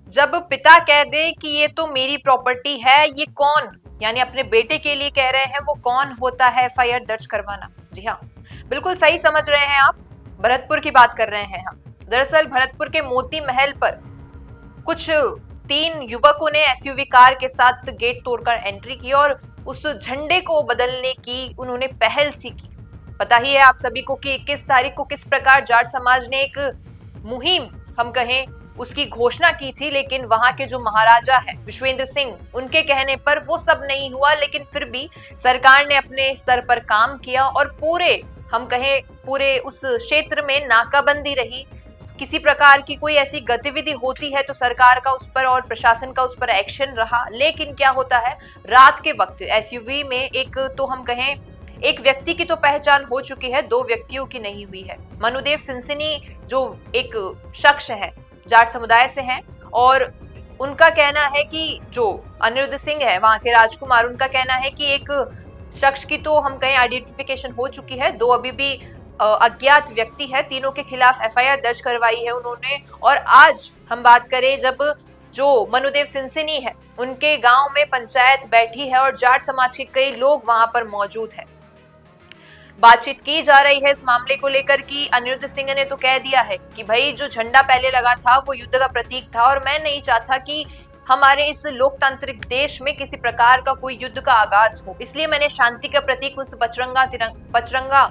जब पिता कह दे कि ये तो मेरी प्रॉपर्टी है, ये कौन, यानी अपने बेटे के लिए कह रहे हैं, वो कौन होता है एफआईआर दर्ज करवाना? जी हाँ, बिल्कुल सही समझ रहे हैं आप, भरतपुर की बात कर रहे हैं हम। दरअसल भरतपुर के मोती महल पर कुछ 3 युवकों ने एसयूवी कार के साथ गेट तोड़कर एंट्री की और उस झंडे को बदलने की उन्होंने पहल सी की। पता ही है आप सभी को कि 21 तारीख को किस प्रकार जाट समाज ने एक मुहिम, हम कहें, उसकी घोषणा की थी, लेकिन वहां के जो महाराजा है विश्वेंद्र सिंह, उनके कहने पर वो सब नहीं हुआ। लेकिन फिर भी सरकार ने अपने स्तर पर काम किया और पूरे, हम कहें, पूरे उस क्षेत्र में नाकाबंदी रही। किसी प्रकार की कोई ऐसी गतिविधि होती है तो सरकार का उस पर और प्रशासन का उस पर एक्शन रहा। लेकिन क्या होता है, रात के वक्त एसयूवी में एक, तो हम कहें, एक व्यक्ति की तो पहचान हो चुकी है, 2 व्यक्तियों की नहीं हुई है। मनुदेव सिंसनी जो एक शख्स है, जाट समुदाय से हैं, और उनका कहना है कि जो अनिरुद्ध सिंह है वहां के राजकुमार, उनका कहना है कि एक शख्स की तो हम कहें आइडेंटिफिकेशन हो चुकी है, 2 अभी भी अज्ञात व्यक्ति है। तीनों के खिलाफ एफआईआर दर्ज करवाई है उन्होंने। और आज हम बात करें, जब जो मनुदेव सिंसनी है उनके गांव में पंचायत बैठी है और जाट समाज के कई लोग वहां पर मौजूद है, बातचीत की जा रही है इस मामले को लेकर कि अनिरुद्ध सिंह ने तो कह दिया है कि भाई जो झंडा पहले लगा था वो युद्ध का प्रतीक था और मैं नहीं चाहता कि हमारे इस लोकतांत्रिक देश में किसी प्रकार का कोई युद्ध का आगाज हो, इसलिए मैंने शांति का प्रतीक उस पचरंगा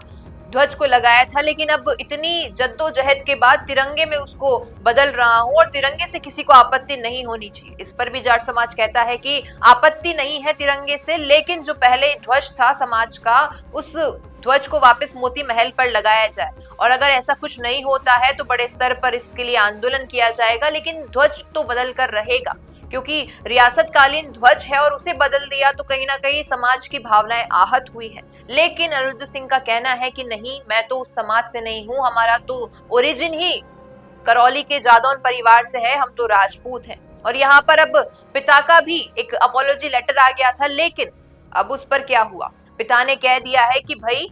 ध्वज को लगाया था। लेकिन अब इतनी जद्दोजहद के बाद तिरंगे में उसको बदल रहा हूं और तिरंगे से किसी को आपत्ति नहीं होनी चाहिए। इस पर भी जाट समाज कहता है कि आपत्ति नहीं है तिरंगे से, लेकिन जो पहले ध्वज था समाज का, उस ध्वज को वापस मोती महल पर लगाया जाए। और अगर ऐसा कुछ नहीं होता है तो बड़े स्तर पर इसके लिए आंदोलन किया जाएगा, लेकिन ध्वज तो बदल कर रहेगा, क्योंकि रियासतकालीन ध्वज है और उसे बदल दिया तो कहीं ना कहीं समाज की भावनाएं आहत हुई है। लेकिन अनिरुद्ध सिंह का कहना है कि नहीं, मैं तो उस समाज से नहीं हूं, हमारा तो ओरिजिन ही करौली के जादौन परिवार से है, हम तो राजपूत हैं। और यहाँ पर अब पिता का भी एक अपोलॉजी लेटर आ गया था, लेकिन अब उस पर क्या हुआ, पिता ने कह दिया है कि भाई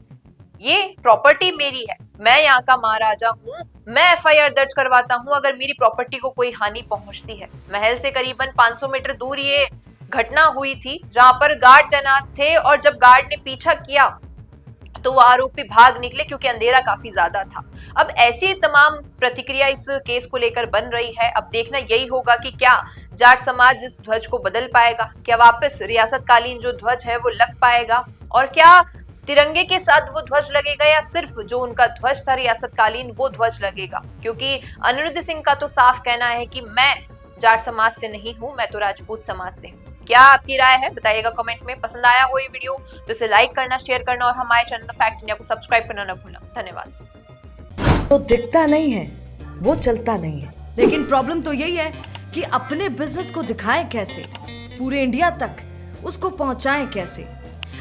ये प्रॉपर्टी मेरी है, मैं यहाँ का महाराजा हूँ, मैं एफआईआर दर्ज करवाता हूँ अगर मेरी प्रॉपर्टी को कोई हानि पहुंचती है। महल से करीबन 500 मीटर दूर ये घटना हुई थी, जहां पर गार्ड तैनात थे, और जब गार्ड ने पीछा किया तो वो आरोपी भाग निकले क्योंकि अंधेरा काफी ज्यादा था। अब ऐसी तमाम प्रतिक्रिया इस केस को लेकर बन रही है। अब देखना यही होगा कि क्या जाट समाज इस ध्वज को बदल पाएगा, क्या वापस रियासतकालीन जो ध्वज है वो लग पाएगा, और क्या तिरंगे के साथ वो ध्वज लगेगा या सिर्फ जो उनका ध्वज था रियासतकालीन वो ध्वज लगेगा। क्योंकि अनिरुद्ध सिंह का तो साफ कहना है कि मैं जाट समाज से नहीं हूं, मैं तो राजपूत समाज से हूं। क्या आपकी राय है बताइएगा कमेंट में। पसंद आया हो ये वीडियो तो इसे लाइक करना, शेयर करना और हमारे चैनल द फैक्ट इंडिया को सब्सक्राइब करना न भूलना। धन्यवाद। तो दिखता नहीं है वो चलता नहीं है, लेकिन प्रॉब्लम तो यही है कि अपने बिजनेस को दिखाएं कैसे, पूरे इंडिया तक उसको पहुंचाएं कैसे।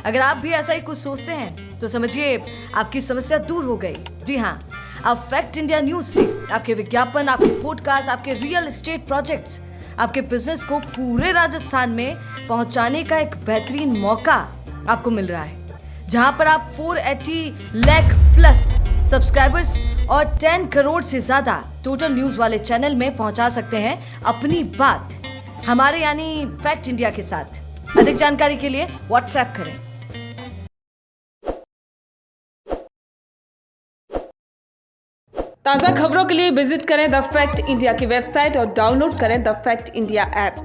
अगर आप भी ऐसा ही कुछ सोचते हैं तो समझिए आपकी समस्या दूर हो गई। जी हाँ, अब फैक्ट इंडिया न्यूज से आपके विज्ञापन, आपके पॉडकास्ट, आपके रियल एस्टेट प्रोजेक्ट्स, आपके बिजनेस को पूरे राजस्थान में पहुंचाने का एक बेहतरीन मौका आपको मिल रहा है, जहां पर आप 480 लाख प्लस सब्सक्राइबर्स और 10 करोड़ से ज्यादा टोटल न्यूज वाले चैनल में पहुंचा सकते हैं अपनी बात हमारे यानी फैक्ट इंडिया के साथ। अधिक जानकारी के लिए व्हाट्सएप करें। ताज़ा खबरों के लिए विजिट करें द फैक्ट इंडिया की वेबसाइट और डाउनलोड करें द फैक्ट इंडिया ऐप।